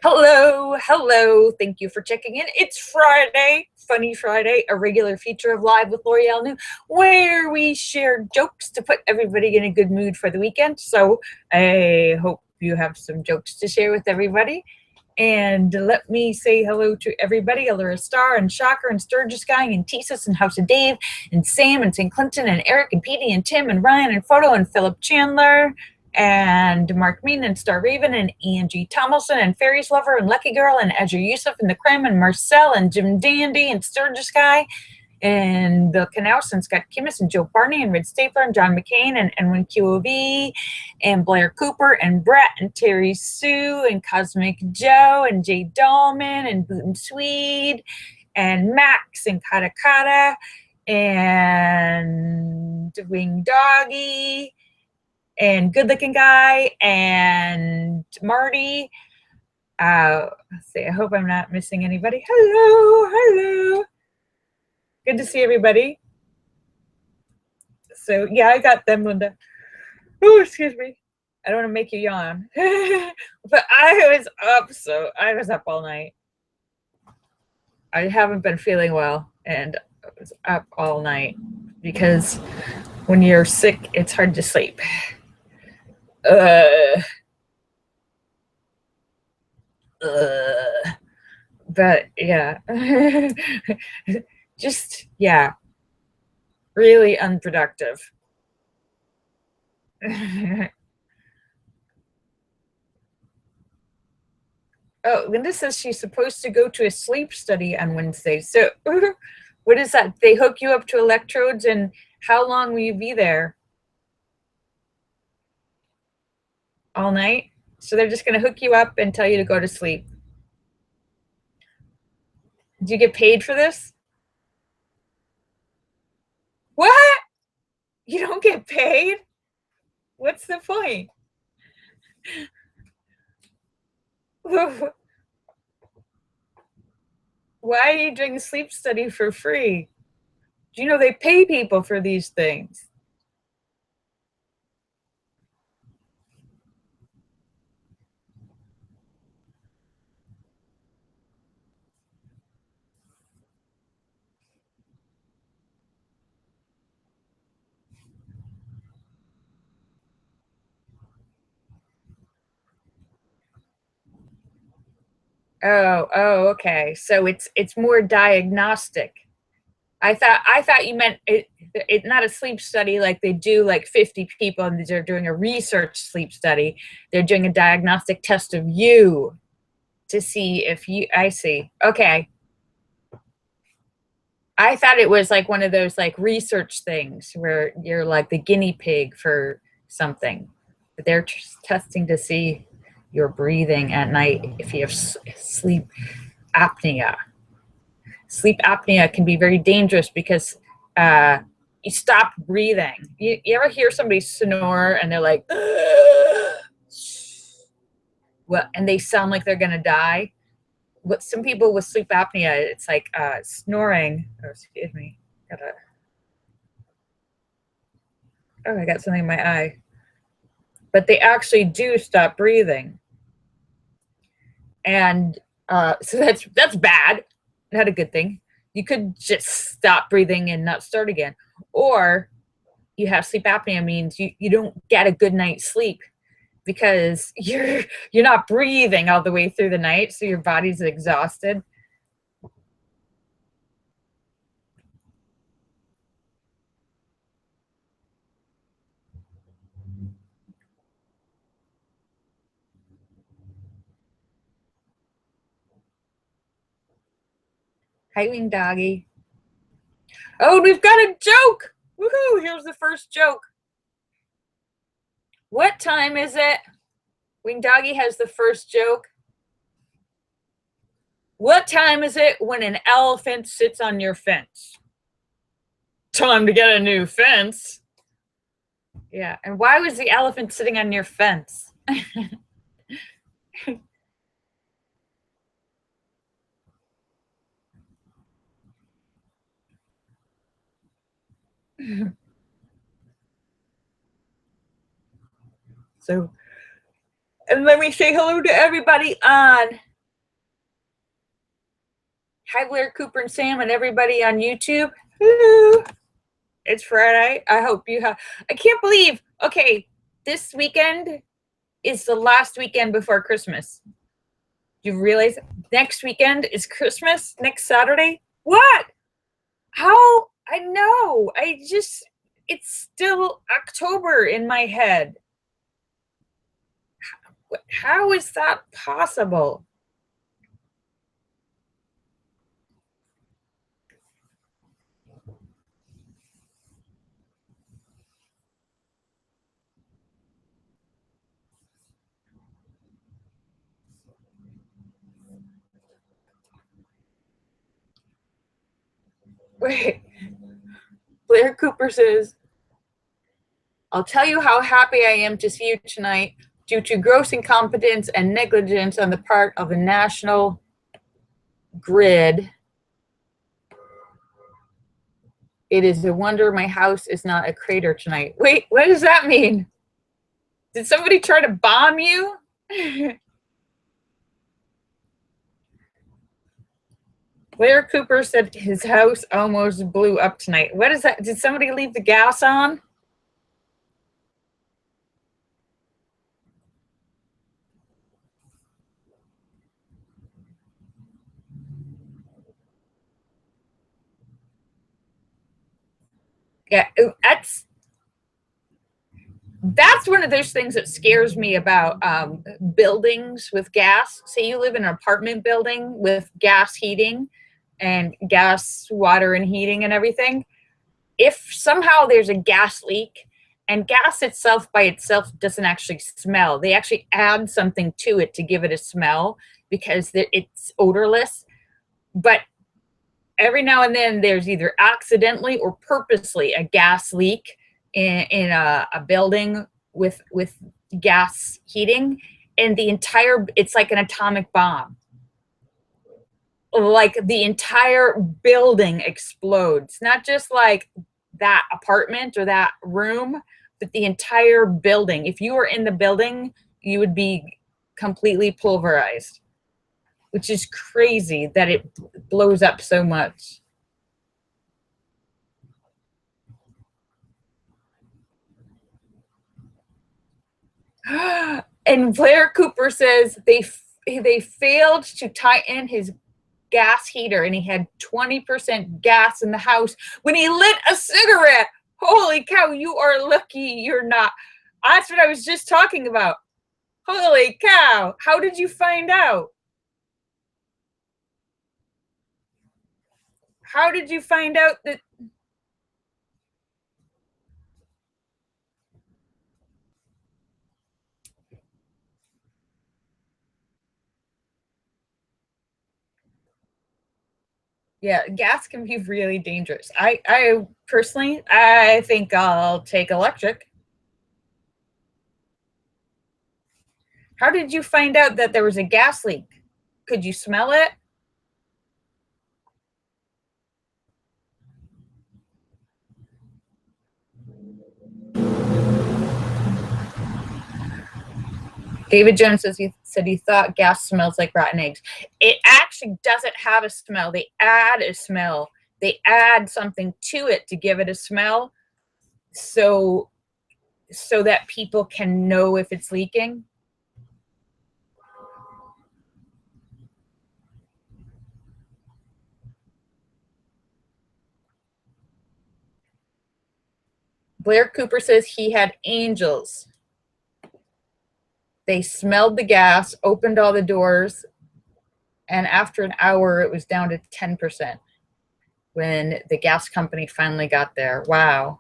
Hello, hello. Thank you for checking in. It's Friday, Funny Friday, a regular feature of Live with Lorielle New, where we share jokes to put everybody in a good mood for the weekend. So I hope you have some jokes to share with everybody. And let me say hello to everybody, Allura Star and Shocker and Sturgis Guy and Tesis and House of Dave and Sam and St. Clinton and Eric and Petey and Tim and Ryan and Photo and Philip Chandler and Mark Mean and Star Raven and Angie Tomlinson and Fairies Lover and Lucky Girl and Edger Yusuf and the Creme and Marcel and Jim Dandy and Sturgis Guy and Bill Knaus and Scott Kimmis and Joe Barney and Red Stapler and John McCain and Edwin QOV and Blair Cooper and Brett and Terry Sue and Cosmic Joe and Jay Dahlman and Boot and Swede and Max and Kata Kata and Wing Doggy and Good Looking Guy and Marty. Let's see, I hope I'm not missing anybody. Hello, hello. Good to see everybody. So yeah, I got them, Linda. Oh, excuse me. I don't want to make you yawn. But I was up all night. I haven't been feeling well, and I was up all night because when you're sick, it's hard to sleep. But yeah, just, yeah, really unproductive. Oh, Linda says she's supposed to go to a sleep study on Wednesday. So what is that? They hook you up to electrodes, and how long will you be there? All night? So they're just going to hook you up and tell you to go to sleep. Do you get paid for this? What? You don't get paid? What's the point? Why are you doing a sleep study for free? Do you know they pay people for these things? Oh, okay. So it's more diagnostic. I thought you meant it not a sleep study like they do like 50 people and they're doing a research sleep study. They're doing a diagnostic test of you to see if you I see. Okay. I thought it was like one of those like research things where you're like the guinea pig for something. But they're testing to see your breathing at night if you have sleep apnea. Sleep apnea can be very dangerous because you stop breathing. You ever hear somebody snore and they're like, "Ugh." Well, and they sound like they're going to die? What some people with sleep apnea, it's like snoring. Oh, excuse me. Gotta, oh, I got something in my eye. But they actually do stop breathing. And so that's bad. Not a good thing. You could just stop breathing and not start again. Or you have sleep apnea means you don't get a good night's sleep because you're not breathing all the way through the night, so your body's exhausted. Hi, wing doggy. Oh, we've got a joke. Woohoo! Here's the first joke. What time is it? Wing doggy has the first joke. What time is it when an elephant sits on your fence? Time to get a new fence. Yeah, and why was the elephant sitting on your fence? So, and let me say hello to everybody on Hi, Blair, Cooper, and Sam, and everybody on YouTube. Hello. It's Friday. I hope you have. I can't believe. Okay, this weekend is the last weekend before Christmas. You realize next weekend is Christmas? Next Saturday? What? How? I know. It's still October in my head. How is that possible? Wait. Blair Cooper says, I'll tell you how happy I am to see you tonight. Due to gross incompetence and negligence on the part of the national grid, it is a wonder my house is not a crater tonight. Wait, what does that mean? Did somebody try to bomb you? Blair Cooper said his house almost blew up tonight. What is that? Did somebody leave the gas on? Yeah, that's one of those things that scares me about buildings with gas. Say you live in an apartment building with gas heating and gas, water, and heating and everything. If somehow there's a gas leak, and gas itself by itself doesn't actually smell, they actually add something to it to give it a smell because it's odorless. But every now and then there's either accidentally or purposely a gas leak in a building with gas heating, and it's like an atomic bomb. Like the entire building explodes, not just like that apartment or that room, but the entire building. If you were in the building, you would be completely pulverized, which is crazy that it blows up so much. And Blair Cooper says they failed to tighten his gas heater, and he had 20% gas in the house when he lit a cigarette. Holy cow, you are lucky you're not. That's what I was just talking about. Holy cow. How did you find out? How did you find out that? Yeah, gas can be really dangerous. I personally, I think I'll take electric. How did you find out that there was a gas leak? Could you smell it? David Jones said he thought gas smells like rotten eggs. It actually doesn't have a smell. They add a smell. They add something to it to give it a smell, so that people can know if it's leaking. Blair Cooper says he had angels. They smelled the gas, opened all the doors, and after an hour, it was down to 10% when the gas company finally got there. Wow.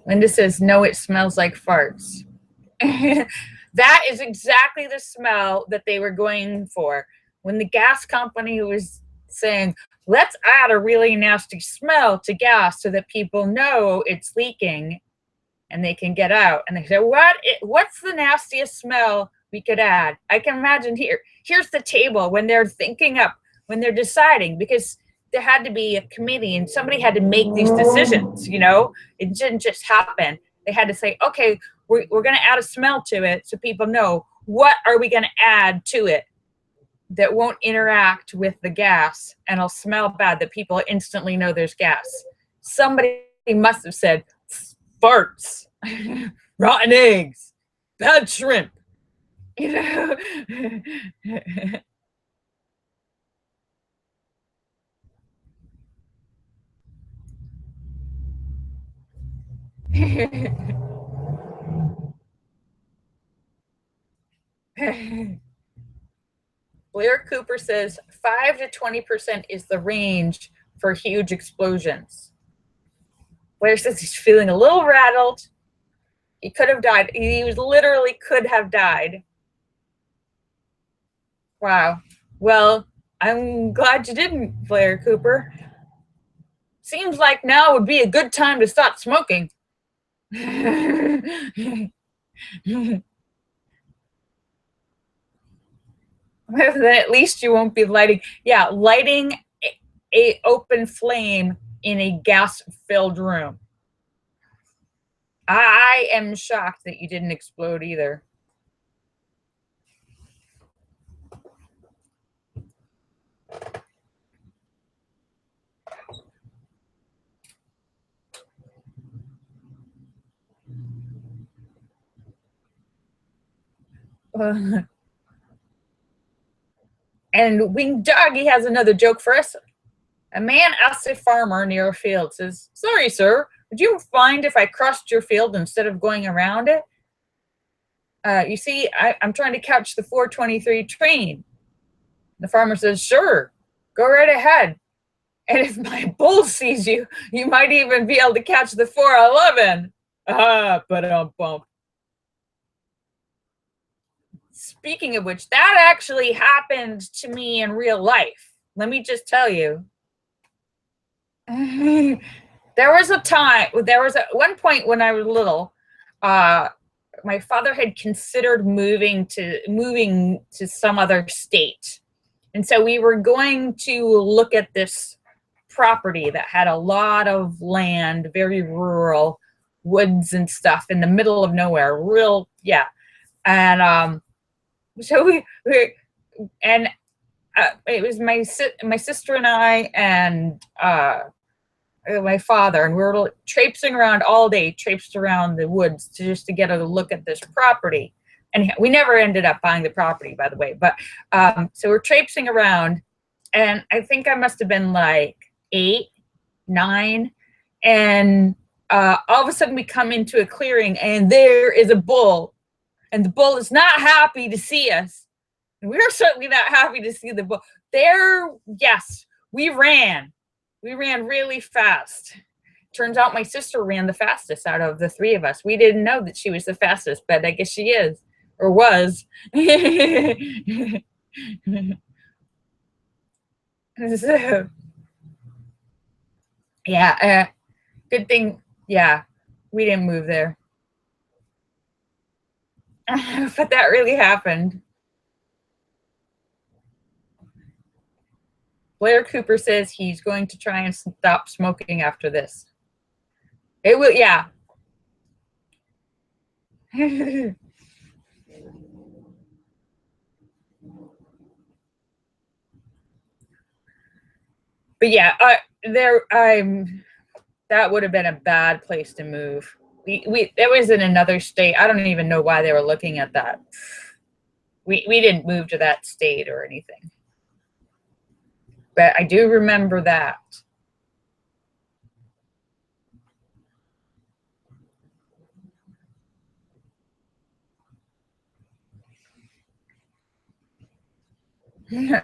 Linda says, no, it smells like farts. That is exactly the smell that they were going for. When the gas company was saying, let's add a really nasty smell to gas so that people know it's leaking and they can get out. And they said, what's the nastiest smell we could add? I can imagine here's the table when they're thinking up, when they're deciding, because there had to be a committee and somebody had to make these decisions, it didn't just happen. They had to say, okay, we're going to add a smell to it so people know what are we going to add to it that won't interact with the gas and it'll smell bad that people instantly know there's gas? Somebody must have said farts, rotten eggs, bad shrimp, you know. Blair Cooper says 5 to 20% is the range for huge explosions. Blair says he's feeling a little rattled. He could have died. He was literally could have died. Wow. Well, I'm glad you didn't, Blair Cooper. Seems like now would be a good time to stop smoking. Then at least you won't be lighting. Yeah, lighting a open flame in a gas-filled room. I am shocked that you didn't explode either. And Winged Doggy has another joke for us. A man asks a farmer near a field, says, "Sorry, sir, would you mind if I crossed your field instead of going around it? You see, I'm trying to catch the 4:23 train." The farmer says, "Sure, go right ahead. And if my bull sees you, you might even be able to catch the 4:11. But bump. Speaking of which, that actually happened to me in real life. Let me just tell you. There was one point when I was little, my father had considered moving to some other state. And so we were going to look at this property that had a lot of land, very rural, woods and stuff in the middle of nowhere, and so it was my sister and I and my father, and we were traipsing around all day, traipsed around the woods just to get a look at this property. And we never ended up buying the property, by the way. But so we're traipsing around, and I think I must have been like 8, 9, and all of a sudden we come into a clearing, and there is a bull, and the bull is not happy to see us. And we're certainly not happy to see the bull. Yes, we ran. We ran really fast. Turns out my sister ran the fastest out of the 3 of us. We didn't know that she was the fastest, but I guess she is, or was. So, yeah, good thing, yeah, we didn't move there. But that really happened. Blair Cooper says he's going to try and stop smoking after this. It will, yeah. But yeah, that would have been a bad place to move. That was in another state. I don't even know why they were looking at that. We didn't move to that state or anything. But I do remember that.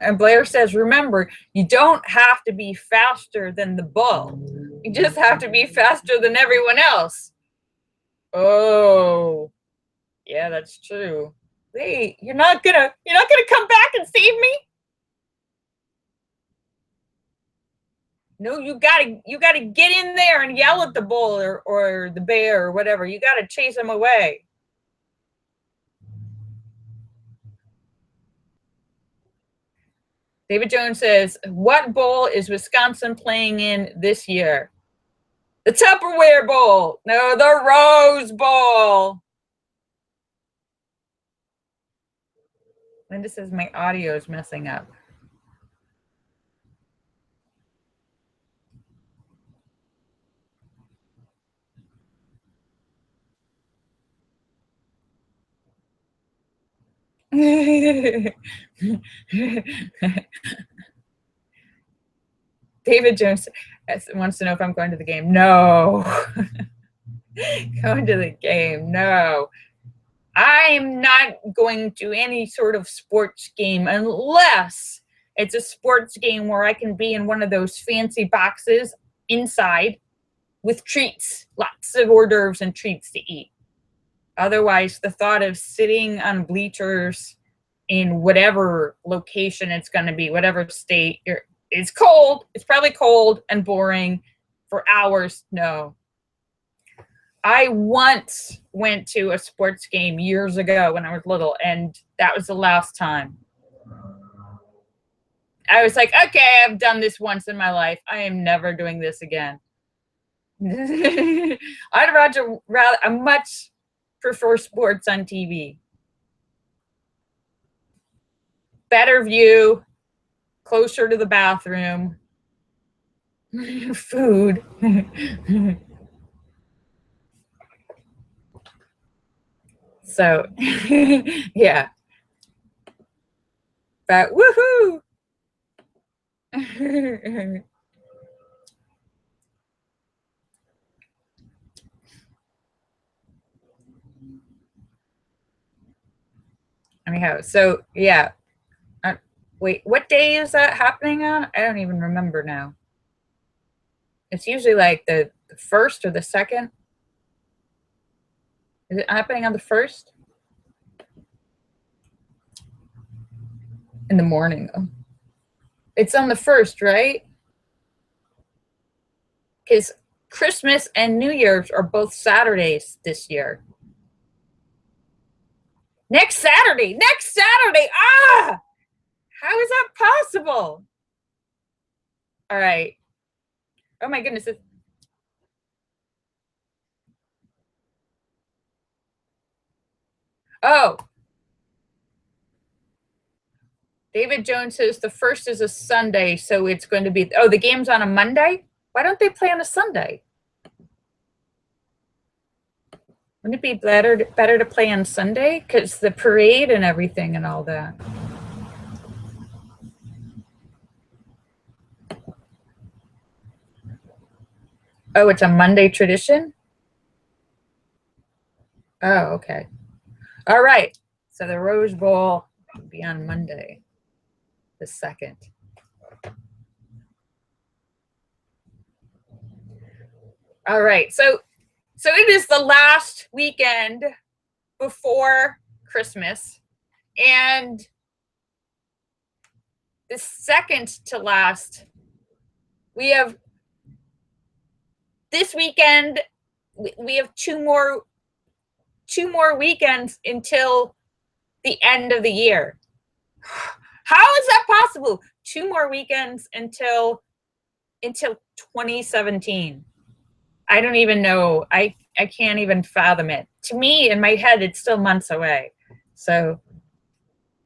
And Blair says, remember, you don't have to be faster than the bull. You just have to be faster than everyone else. Oh, yeah, that's true. Hey, you're not gonna come back and save me? No, you gotta get in there and yell at the bull or the bear or whatever. You gotta chase them away. David Jones says, what bowl is Wisconsin playing in this year? The Tupperware Bowl. No, the Rose Bowl. Linda says my audio is messing up. David Jones wants to know if I'm going to the game. No. Going to the game. No. I'm not going to any sort of sports game unless it's a sports game where I can be in one of those fancy boxes inside with treats, lots of hors d'oeuvres and treats to eat. Otherwise, the thought of sitting on bleachers in whatever location it's going to be, whatever state, it's cold. It's probably cold and boring for hours. No. I once went to a sports game years ago when I was little, and that was the last time. I was like, okay, I've done this once in my life. I am never doing this again. I much prefer sports on TV. Better view, closer to the bathroom, food. So, yeah. But woohoo! Anyhow, so yeah. Wait, what day is that happening on? I don't even remember now. It's usually like the first or the second. Is it happening on the first? In the morning, though. It's on the first, right? Because Christmas and New Year's are both Saturdays this year. Next Saturday! Ah! How is that possible? All right. Oh my goodness. Oh. David Jones says the first is a Sunday, so it's going to be, oh, the game's on a Monday? Why don't they play on a Sunday? Wouldn't it be better to play on Sunday? Because the parade and everything and all that. Oh, it's a Monday tradition? Oh, okay. All right. So the Rose Bowl will be on Monday, the 2nd. All right. So it is the last weekend before Christmas, and the second to last, we have this weekend, we have two more weekends until the end of the year. How is that possible? 2 more weekends until 2017. I don't even know. I can't even fathom it. To me, in my head, it's still months away. So,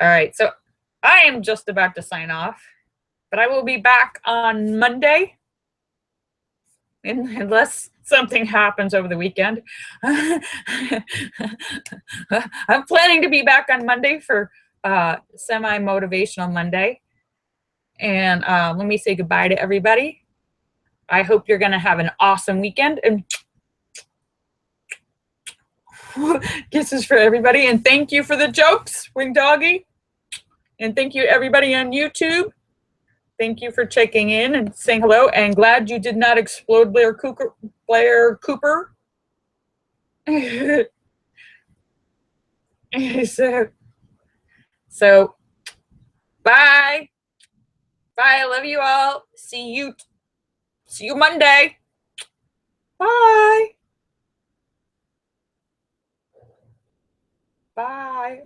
all right. So I am just about to sign off, but I will be back on Monday, unless something happens over the weekend. I'm planning to be back on Monday for semi-motivational Monday. And let me say goodbye to everybody. I hope you're going to have an awesome weekend, and kisses for everybody. And thank you for the jokes, Wing Doggy. And thank you everybody on YouTube. Thank you for checking in and saying hello. And glad you did not explode Blair Cooper. So bye. Bye. I love you all. See you Monday. Bye. Bye.